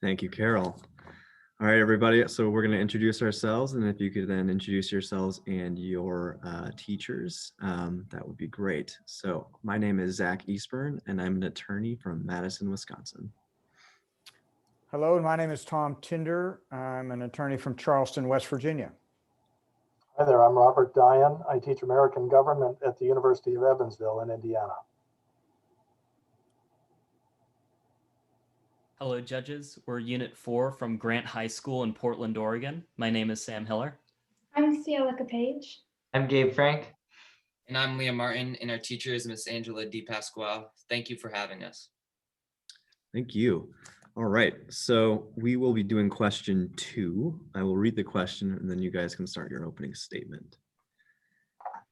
Thank you, Carol. All right, everybody. So we're going to introduce ourselves, and if you could then introduce yourselves and your teachers, that would be great. So my name is Zach Eastburn, and I'm an attorney from Madison, Wisconsin. Hello, my name is Tom Tinder. I'm an attorney from Charleston, West Virginia. Hi there, I'm Robert Dyan. I teach American government at the University of Evansville in Indiana. Hello, judges. We're Unit 4 from Grant High School in Portland, Oregon. My name is Sam Hiller. I'm Ciela Page. I'm Gabe Frank. And I'm Liam Martin, and our teacher is Miss Angela DePasquale. Thank you for having us. Thank you. All right, so we will be doing question 2. I will read the question, and then you guys can start your opening statement.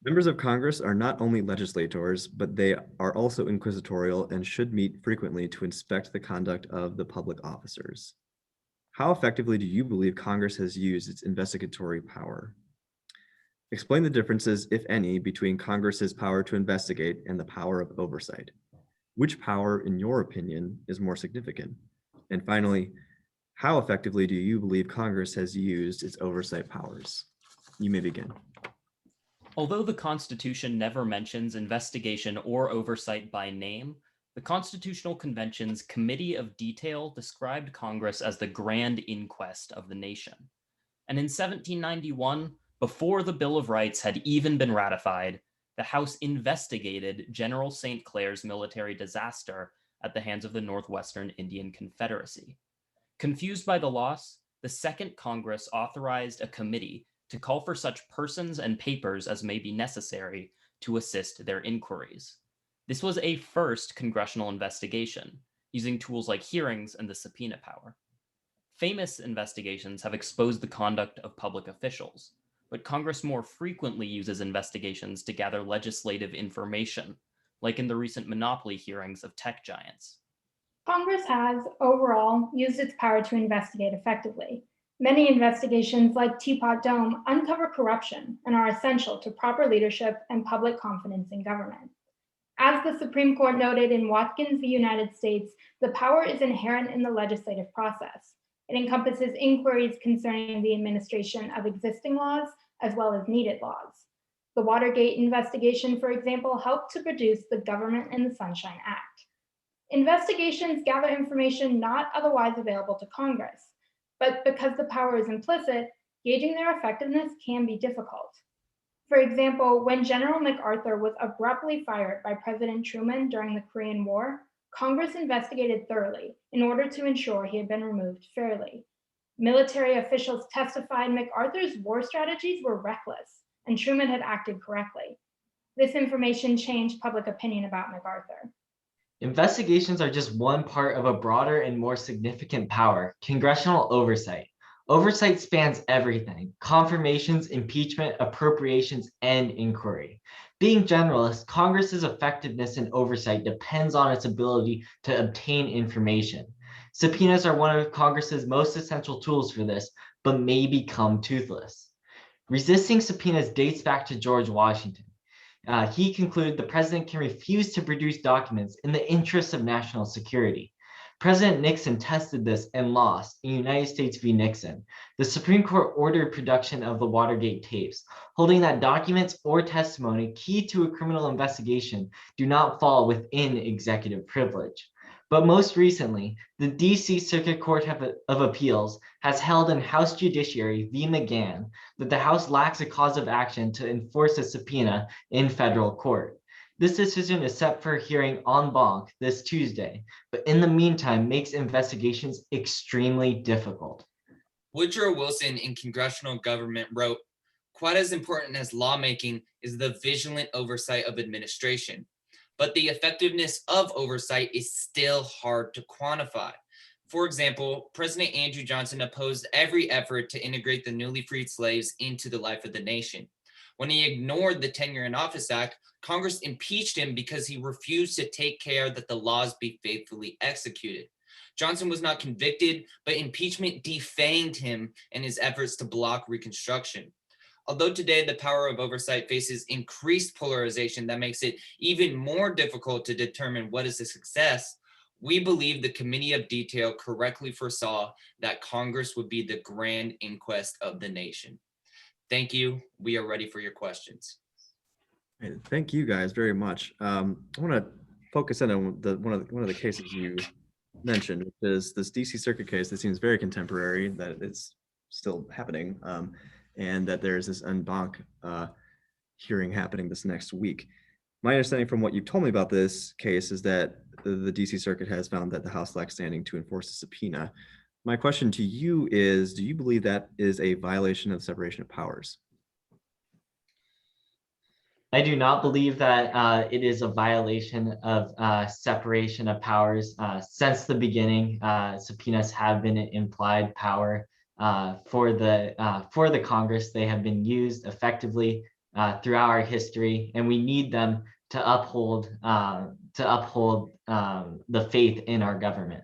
Members of Congress are not only legislators, but they are also inquisitorial and should meet frequently to inspect the conduct of the public officers. How effectively do you believe Congress has used its investigatory power? Explain the differences, if any, between Congress's power to investigate and the power of oversight. Which power, in your opinion, is more significant? And finally, how effectively do you believe Congress has used its oversight powers? You may begin. Although the Constitution never mentions investigation or oversight by name, the Constitutional Convention's Committee of Detail described Congress as the grand inquest of the nation. And in 1791, before the Bill of Rights had even been ratified, the House investigated General St. Clair's military disaster at the hands of the Northwestern Indian Confederacy. Confused by the loss, the Second Congress authorized a committee to call for such persons and papers as may be necessary to assist their inquiries. This was a first congressional investigation, using tools like hearings and the subpoena power. Famous investigations have exposed the conduct of public officials, but Congress more frequently uses investigations to gather legislative information, like in the recent monopoly hearings of tech giants. Congress has, overall, used its power to investigate effectively. Many investigations, like Teapot Dome, uncover corruption and are essential to proper leadership and public confidence in government. As the Supreme Court noted in Watkins v. United States, the power is inherent in the legislative process. It encompasses inquiries concerning the administration of existing laws as well as needed laws. The Watergate investigation, for example, helped to produce the Government in the Sunshine Act. Investigations gather information not otherwise available to Congress, but because the power is implicit, gauging their effectiveness can be difficult. For example, when General MacArthur was abruptly fired by President Truman during the Korean War, Congress investigated thoroughly in order to ensure he had been removed fairly. Military officials testified MacArthur's war strategies were reckless and Truman had acted correctly. This information changed public opinion about MacArthur. Investigations are just one part of a broader and more significant power, congressional oversight. Oversight spans everything: confirmations, impeachment, appropriations, and inquiry. Being generalist, Congress's effectiveness in oversight depends on its ability to obtain information. Subpoenas are one of Congress's most essential tools for this, but may become toothless. Resisting subpoenas dates back to George Washington. He concluded the president can refuse to produce documents in the interests of national security. President Nixon tested this and lost in United States v. Nixon. The Supreme Court ordered production of the Watergate tapes, holding that documents or testimony key to a criminal investigation do not fall within executive privilege. But most recently, the D.C. Circuit Court of Appeals has held in House Judiciary v. McGahn that the House lacks a cause of action to enforce a subpoena in federal court. This decision is set for a hearing en banc this Tuesday, but in the meantime makes investigations extremely difficult. Woodrow Wilson in Congressional Government wrote, "Quite as important as lawmaking is the vigilant oversight of administration. But the effectiveness of oversight is still hard to quantify. For example, President Andrew Johnson opposed every effort to integrate the newly freed slaves into the life of the nation. When he ignored the Tenure in Office Act, Congress impeached him because he refused to take care that the laws be faithfully executed. Johnson was not convicted, but impeachment defamed him in his efforts to block Reconstruction. Although today the power of oversight faces increased polarization that makes it even more difficult to determine what is a success, We believe the Committee of Detail correctly foresaw that Congress would be the grand inquest of the nation. Thank you. We are ready for your questions. And thank you guys very much. I want to focus in on one of the cases you mentioned, which is this DC Circuit case that seems very contemporary, that it's still happening, and that there's this en banc hearing happening this next week. My understanding from what you've told me about this case is that the DC Circuit has found that the House lacks standing to enforce a subpoena. My question to you is, do you believe that is a violation of separation of powers? I do not believe that it is a violation of separation of powers. Since the beginning, subpoenas have been an implied power for the Congress. They have been used effectively throughout our history, and we need them to uphold the faith in our government.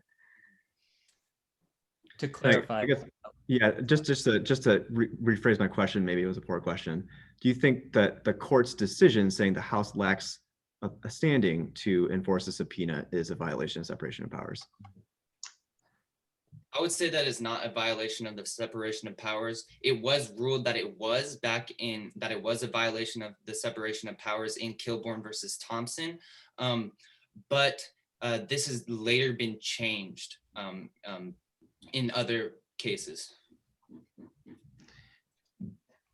To clarify, I guess, yeah, just to rephrase my question, maybe it was a poor question. Do you think that the court's decision saying the House lacks a standing to enforce a subpoena is a violation of separation of powers? I would say that is not a violation of the separation of powers. It was ruled that it was a violation of the separation of powers in Kilbourne versus Thompson, but this has later been changed in other cases.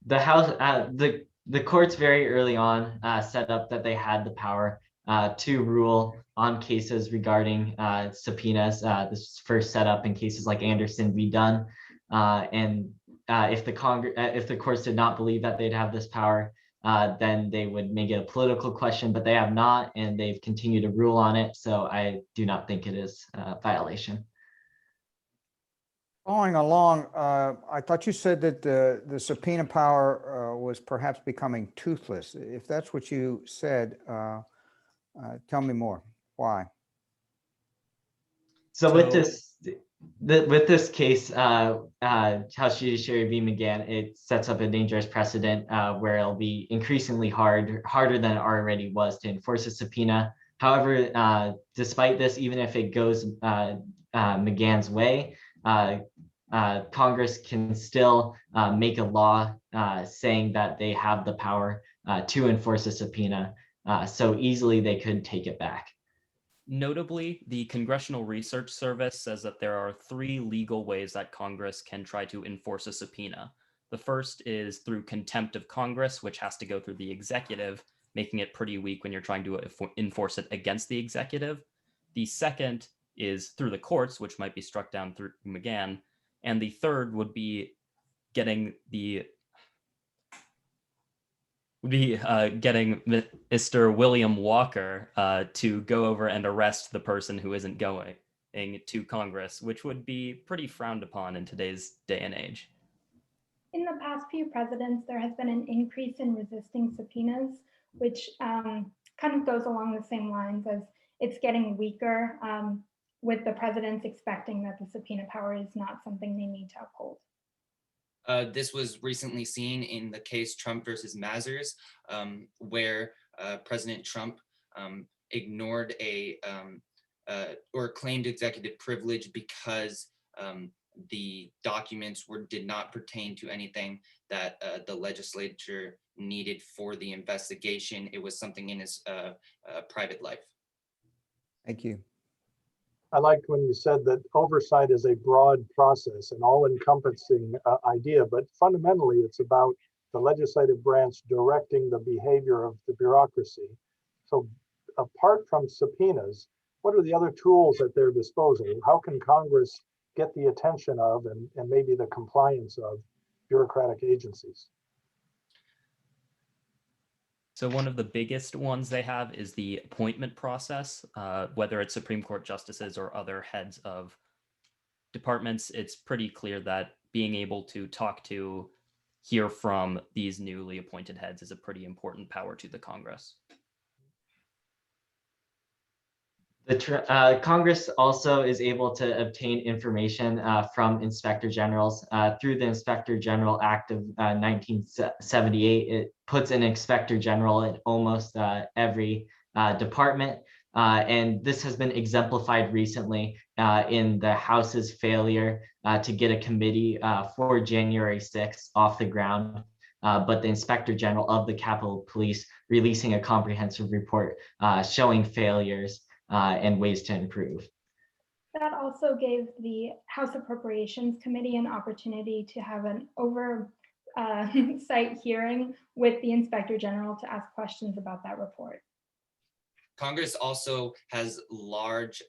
The House, the courts very early on set up that they had the power to rule on cases regarding subpoenas. This was first set up in cases like Anderson v. Dunn, and if the courts did not believe that they'd have this power, then they would make it a political question. But they have not, and they've continued to rule on it. So I do not think it is a violation. Following along, I thought you said that the subpoena power was perhaps becoming toothless. If that's what you said, tell me more. Why? So with this case, House Judiciary v. McGahn, it sets up a dangerous precedent where it'll be increasingly harder than it already was to enforce a subpoena. However, despite this, even if it goes McGahn's way, Congress can still make a law saying that they have the power to enforce a subpoena. So easily they could take it back. notably, the Congressional Research Service says that there are 3 legal ways that Congress can try to enforce a subpoena. The first is through contempt of Congress, which has to go through the executive, making it pretty weak when you're trying to enforce it against the executive. The second is through the courts, which might be struck down through McGahn. And the third would be getting Mr. William Walker to go over and arrest the person who isn't going to Congress, which would be pretty frowned upon in today's day and age. In the past few presidents, there has been an increase in resisting subpoenas, which kind of goes along the same lines as it's getting weaker with the presidents expecting that the subpoena power is not something they need to uphold. This was recently seen in the case Trump versus Mazars, where President Trump ignored or claimed executive privilege because the documents did not pertain to anything that the legislature needed for the investigation. It was something in his private life. Thank you. I liked when you said that oversight is a broad process, an all-encompassing idea, but fundamentally it's about the legislative branch directing the behavior of the bureaucracy. So apart from subpoenas, what are the other tools at their disposal? How can Congress get the attention of and maybe the compliance of bureaucratic agencies? So one of the biggest ones they have is the appointment process, whether it's Supreme Court justices or other heads of departments. It's pretty clear that being able to hear from these newly appointed heads is a pretty important power to the Congress. Congress also is able to obtain information from inspector generals through the Inspector General Act of 1978. It puts an inspector general in almost every department. And this has been exemplified recently in the House's failure to get a committee for January 6th off the ground. But the Inspector General of the Capitol Police releasing a comprehensive report showing failures and ways to improve. That also gave the House Appropriations Committee an opportunity to have an oversight hearing with the Inspector General to ask questions about that report. Congress also has large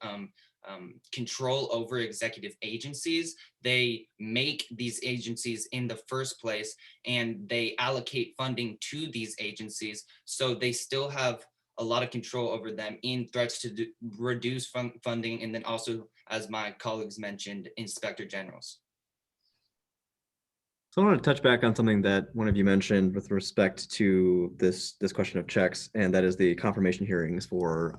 control over executive agencies. They make these agencies in the first place, and they allocate funding to these agencies. So they still have a lot of control over them in threats to reduce funding, and then also, as my colleagues mentioned, inspector generals. So I want to touch back on something that one of you mentioned with respect to this question of checks, and that is the confirmation hearings for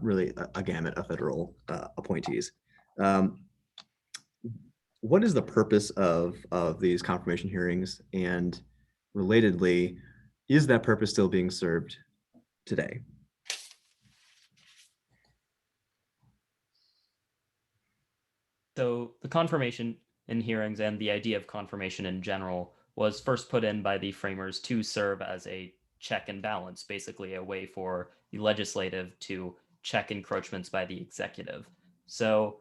really a gamut of federal appointees. What is the purpose of these confirmation hearings, and relatedly, is that purpose still being served today? So the confirmation in hearings and the idea of confirmation in general was first put in by the framers to serve as a check and balance, basically a way for the legislative to check encroachments by the executive. So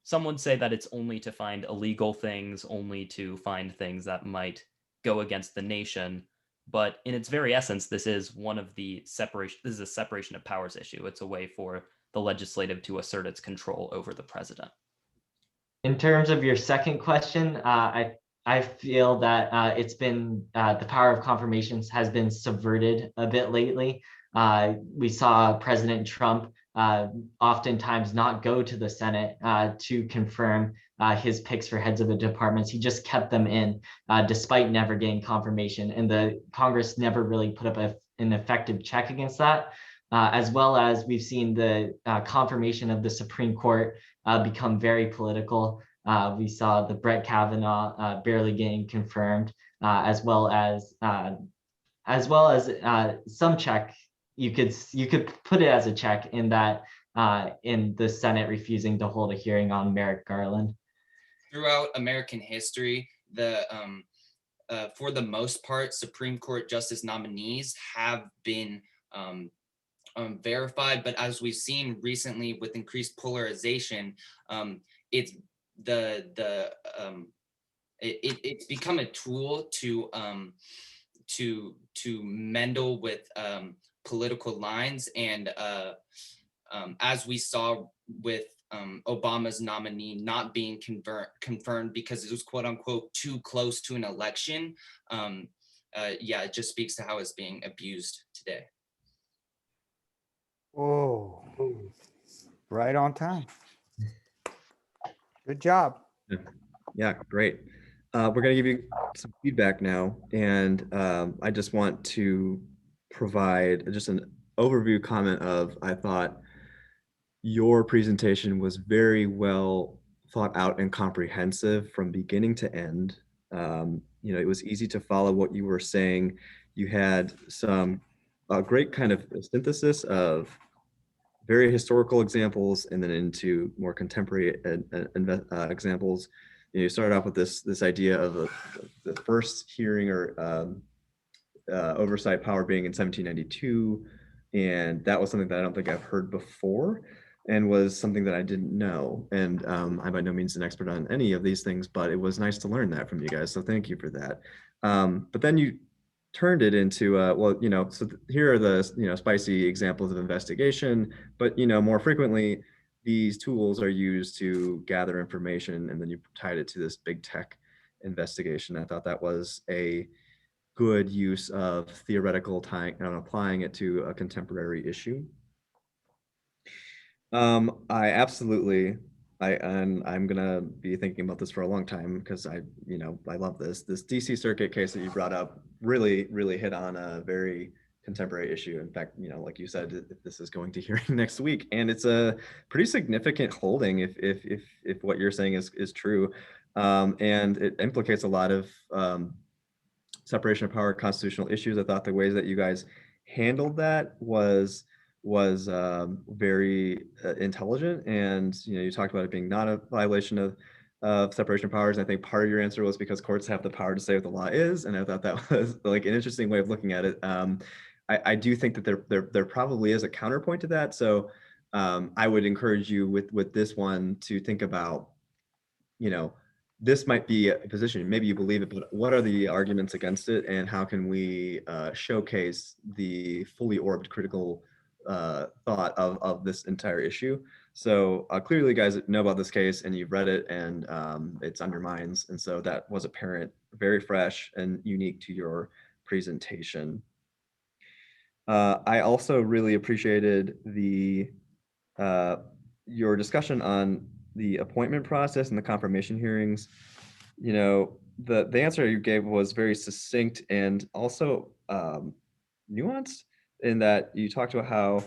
some would say that it's only to find illegal things, only to find things that might go against the nation. But in its very essence, this is one of the separation. This is a separation of powers issue. It's a way for the legislative to assert its control over the president. In terms of your second question, I feel that it's been the power of confirmations has been subverted a bit lately. We saw President Trump oftentimes not go to the Senate to confirm his picks for heads of the departments. He just kept them in despite never getting confirmation, and the Congress never really put up an effective check against that. As well as we've seen the confirmation of the Supreme Court become very political. We saw the Brett Kavanaugh barely getting confirmed, as well as some check. You could put it as a check in that in the Senate refusing to hold a hearing on Merrick Garland. Throughout American history, for the most part, Supreme Court justice nominees have been verified, but as we've seen recently with increased polarization, it's it's become a tool to mendle with political lines, and as we saw with Obama's nominee not being confirmed because it was quote unquote too close to an election. Yeah, it just speaks to how it's being abused today. Oh, right on time. Good job. Yeah, great. We're going to give you some feedback now, and I just want to provide just an overview comment of, I thought your presentation was very well thought out and comprehensive from beginning to end. It was easy to follow what you were saying. You had some great kind of synthesis of very historical examples and then into more contemporary examples. You started off with this idea of the first hearing or oversight power being in 1792, and that was something that I don't think I've heard before, and was something that I didn't know. And I'm by no means an expert on any of these things, but it was nice to learn that from you guys. So thank you for that. But then you turned it into so here are the spicy examples of investigation, but more frequently these tools are used to gather information, and then you tied it to this big tech investigation. I thought that was a good use of theoretical tying and applying it to a contemporary issue. I'm gonna be thinking about this for a long time, because I love this DC Circuit case that you brought up. Really hit on a very contemporary issue. In fact, like you said, this is going to hearing next week, and it's a pretty significant holding if what you're saying is true, and it implicates a lot of separation of power constitutional issues. I thought the ways that you guys handled that was was very intelligent, and you talked about it being not a violation of separation of powers. I think part of your answer was because courts have the power to say what the law is, and I thought that was like an interesting way of looking at it. I do think that there probably is a counterpoint to that. So I would encourage you with this one to think about, this might be a position, maybe you believe it, but what are the arguments against it, and how can we showcase the fully orbed critical thought of this entire issue? So clearly you guys know about this case and you've read it, and it's on your minds. And so that was apparent, very fresh and unique to your presentation. I also really appreciated your discussion on the appointment process and the confirmation hearings. The answer you gave was very succinct and also nuanced, in that you talked about how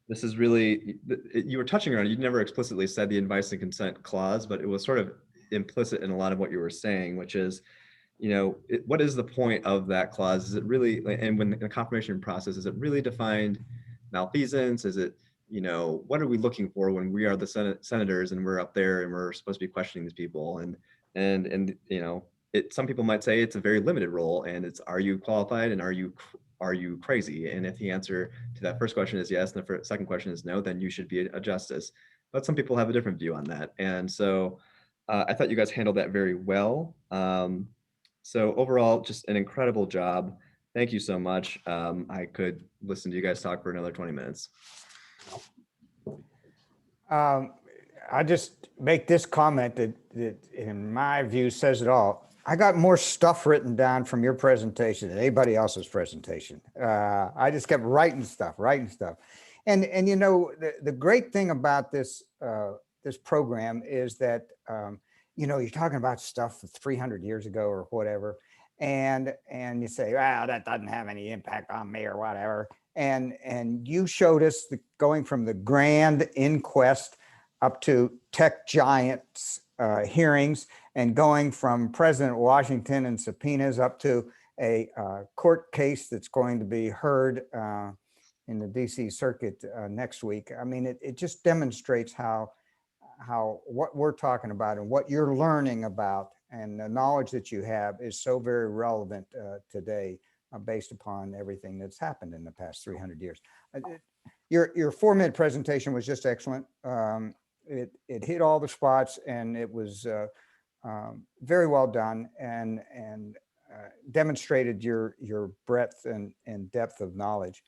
this is really, you were touching on it. You never explicitly said the advice and consent clause, but it was sort of implicit in a lot of what you were saying, which is, what is the point of that clause? Is it really, and when the confirmation process, is it really defined malfeasance? Is it, what are we looking for when we are the senators and we're up there and we're supposed to be questioning these people? And some people might say it's a very limited role, and it's, are you qualified and are you crazy? And if the answer to that first question is yes, and the second question is no, then you should be a justice. But some people have a different view on that. And so I thought you guys handled that very well. So overall, just an incredible job. Thank you so much. I could listen to you guys talk for another 20 minutes. I just make this comment that in my view says it all. I got more stuff written down from your presentation than anybody else's presentation. I just kept writing stuff. And the great thing about this this program is that you're talking about stuff 300 years ago or whatever, and you say, well, that doesn't have any impact on me or whatever. And you showed us going from the grand inquest up to tech giants hearings, and going from President Washington and subpoenas up to a court case that's going to be heard in the DC circuit next week. I mean, it just demonstrates how what we're talking about and what you're learning about and the knowledge that you have is so very relevant today based upon everything that's happened in the past 300 years. Your 4-minute presentation was just excellent. It hit all the spots, and it was very well done, and demonstrated your breadth and depth of knowledge.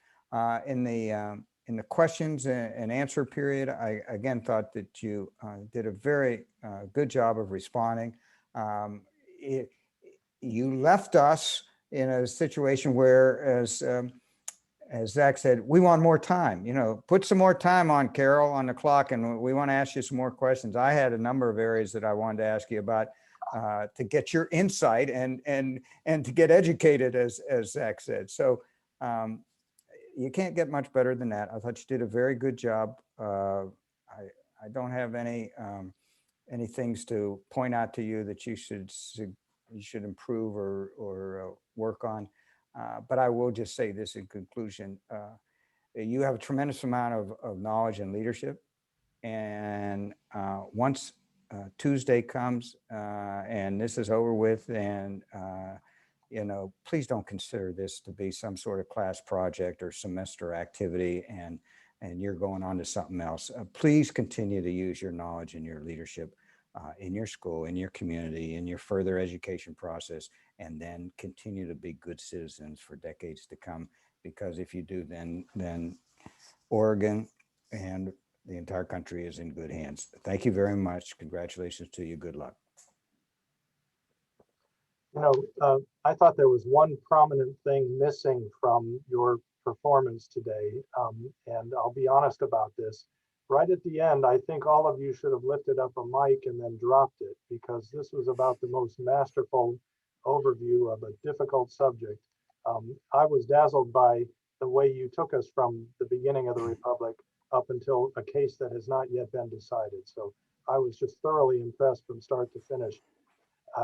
In the questions and answer period, I again thought that you did a very good job of responding. You left us in a situation where, as Zach said, we want more time. Put some more time on, Carol, on the clock, and we want to ask you some more questions. I had a number of areas that I wanted to ask you about to get your insight and to get educated, as Zach said. So you can't get much better than that. I thought you did a very good job. I don't have any things to point out to you that you should improve or work on. But I will just say this in conclusion. You have a tremendous amount of knowledge and leadership. And once Tuesday comes and this is over with, and please don't consider this to be some sort of class project or semester activity and you're going on to something else. Please continue to use your knowledge and your leadership in your school, in your community, in your further education process, and then continue to be good citizens for decades to come. Because if you do, then Oregon and the entire country is in good hands. Thank you very much. Congratulations to you. Good luck. I thought there was one prominent thing missing from your performance today, and I'll be honest about this. Right at the end, I think all of you should have lifted up a mic and then dropped it, because this was about the most masterful overview of a difficult subject. I was dazzled by the way you took us from the beginning of the Republic up until a case that has not yet been decided. So I was just thoroughly impressed from start to finish.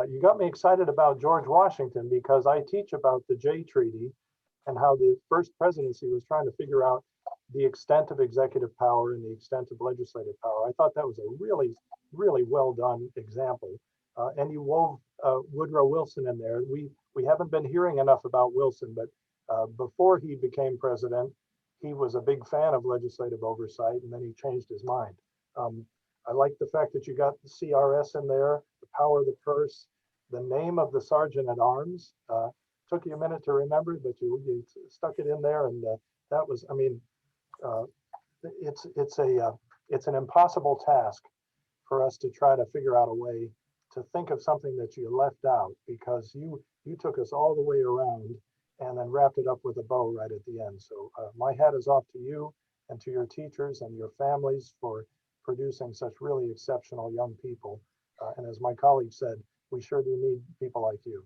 You got me excited about George Washington, because I teach about the Jay Treaty and how the first presidency was trying to figure out the extent of executive power and the extent of legislative power. I thought that was a really, really well done example. And you wove Woodrow Wilson in there. We haven't been hearing enough about Wilson, but before he became president, he was a big fan of legislative oversight, and then he changed his mind. I like the fact that you got the CRS in there, the power of the purse, the name of the sergeant at arms. Took you a minute to remember, but you stuck it in there, and that was, I mean, it's an impossible task for us to try to figure out a way to think of something that you left out, because you took us all the way around and then wrapped it up with a bow right at the end. So my hat is off to you and to your teachers and your families for producing such really exceptional young people. And as my colleague said, we sure do need people like you.